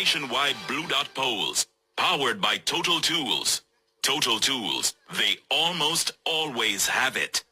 nationwide Blue Dot polls, powered by Total Tools. Total Tools, they almost always have it.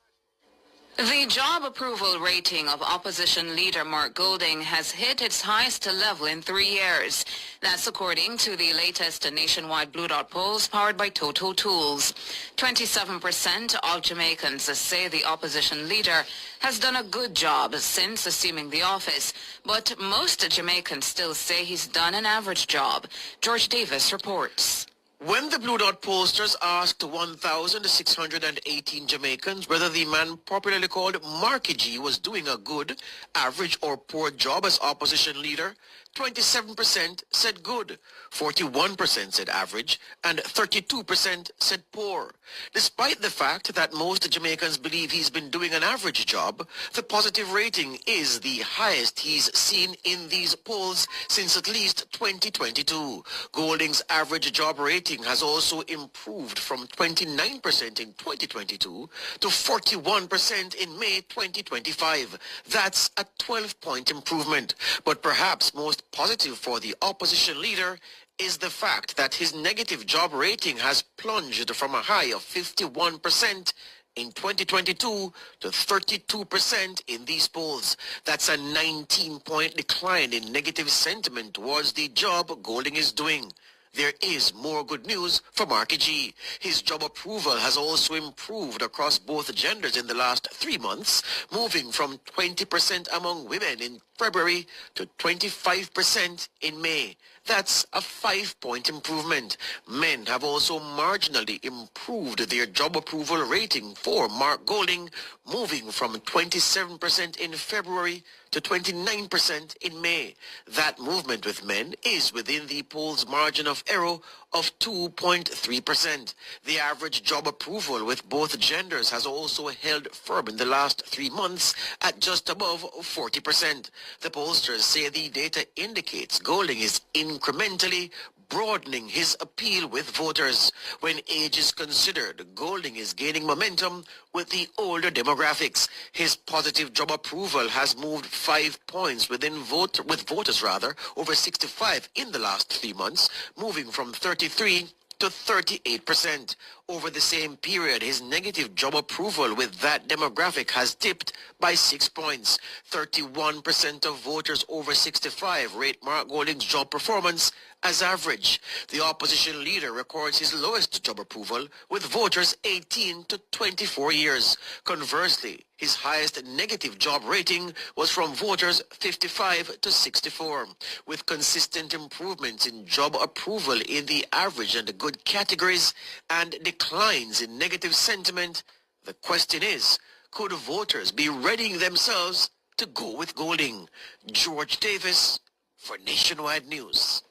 The job approval rating of opposition leader Mark Golding has hit its highest level in 3 years. That's according to the latest nationwide Blue Dot polls powered by Total Tools. 27% of Jamaicans say the opposition leader has done a good job since assuming the office, but most Jamaicans still say he's done an average job. George Davis reports. When the Blue Dot pollsters asked 1,618 Jamaicans whether the man popularly called Marky G was doing a good, average or poor job as opposition leader, 27% said good, 41% said average, and 32% said poor. Despite the fact that most Jamaicans believe he's been doing an average job, the positive rating is the highest he's seen in these polls since at least 2022. Golding's average job rating has also improved from 29% in 2022 to 41% in May 2025. That's a 12-point improvement. But perhaps most positive for the opposition leader is the fact that his negative job rating has plunged from a high of 51% in 2022 to 32% in these polls. That's a 19-point decline in negative sentiment towards the job Golding is doing. There is more good news for Marky G. His job approval has also improved across both genders in the last 3 months, moving from 20% among women in February to 25% in May. That's a 5-point improvement. Men have also marginally improved their job approval rating for Mark Golding, moving from 27% in February to 29% in May. That movement with men is within the poll's margin of error of 2.3%. The average job approval with both genders has also held firm in the last 3 months at just above 40%. The pollsters say the data indicates Golding is incrementally broadening his appeal with voters. When age is considered, Golding is gaining momentum with the older demographics. His positive job approval has moved 5 points with voters over 65 in the last 3 months, moving from 33 to 38%. Over the same period, his negative job approval with that demographic has dipped by 6 points. 31% of voters over 65 rate Mark Golding's job performance as average. The opposition leader records his lowest job approval with voters 18 to 24 years. Conversely, his highest negative job rating was from voters 55 to 64. With consistent improvements in job approval in the average and the good categories and declines in negative sentiment, the question is, could voters be readying themselves to go with Golding? George Davis for Nationwide News.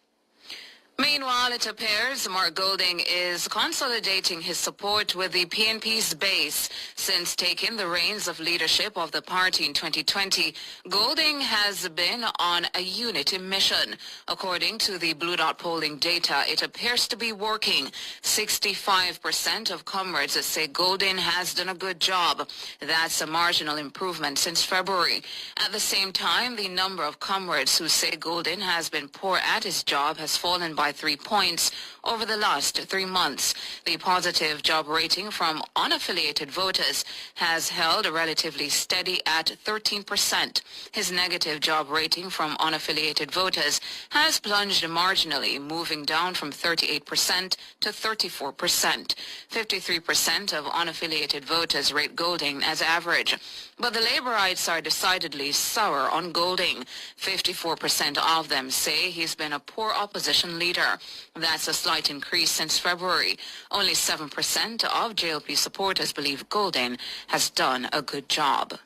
Meanwhile, it appears Mark Golding is consolidating his support with the PNP's base. Since taking the reins of leadership of the party in 2020, Golding has been on a unity mission. According to the Blue Dot polling data, it appears to be working. 65% of comrades say Golding has done a good job. That's a marginal improvement since February. At the same time, the number of comrades who say Golding has been poor at his job has fallen by 3 points over the last 3 months. The positive job rating from unaffiliated voters has held relatively steady at 13%. His negative job rating from unaffiliated voters has plunged marginally, moving down from 38% to 34%. 53% of unaffiliated voters rate Golding as average. But the Labourites are decidedly sour on Golding. 54% of them say he's been a poor opposition leader. That's a slight increase since February. Only 7% of JLP supporters believe Golding has done a good job.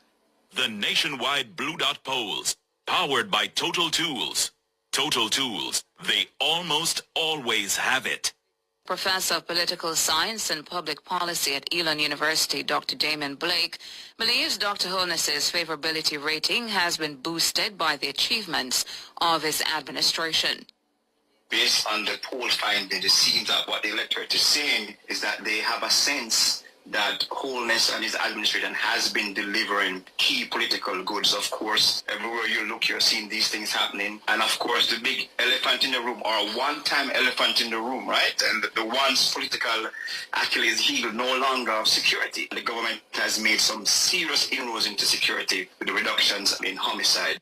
The nationwide Blue Dot polls, powered by Total Tools. Total Tools, they almost always have it. Professor of Political Science and Public Policy at Elon University, Dr. Damon Blake, believes Dr. Holness's favorability rating has been boosted by the achievements of his administration. Based on the poll finding, it seems that what the electorate is saying is that they have a sense that Holness and his administration has been delivering key political goods. Of course, everywhere you look, you're seeing these things happening. And of course, the big elephant in the room, or one-time elephant in the room, right? And the once political Achilles heel no longer of security. The government has made some serious inroads into security with the reductions in homicide.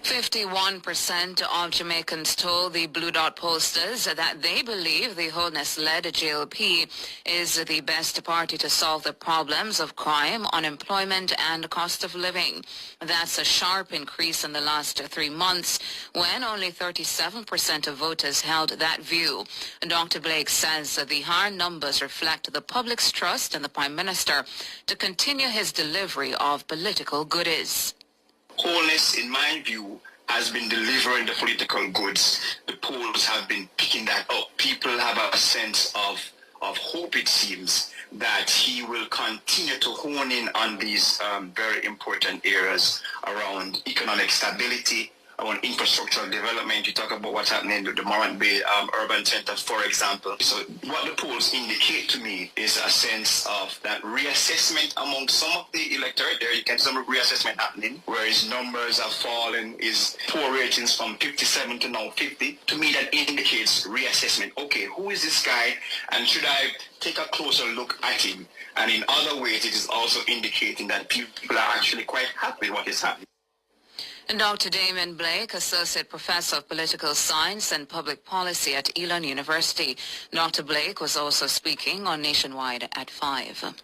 51% of Jamaicans told the Blue Dot pollsters that they believe the Holness-led JLP is the best party to solve the problems of crime, unemployment, and cost of living. That's a sharp increase in the last 3 months, when only 37% of voters held that view. Dr. Blake says that the higher numbers reflect the public's trust in the Prime Minister to continue his delivery of political goodies. Holness, in my view, has been delivering the political goods. The polls have been picking that up. People have a sense of hope, it seems, that he will continue to hone in on these very important areas around economic stability, around infrastructural development. You talk about what's happening with the Morant Bay Urban Center, for example. So what the polls indicate to me is a sense of that reassessment among some of the electorate. There you can see some reassessment happening, where his numbers have fallen, his poll ratings from 57 to now 50. To me, that indicates reassessment. Okay, who is this guy, and should I take a closer look at him? And in other ways, it is also indicating that people are actually quite happy with what is happening. And Dr. Damon Blake, Associate Professor of Political Science and Public Policy at Elon University. Dr. Blake was also speaking on Nationwide at 5.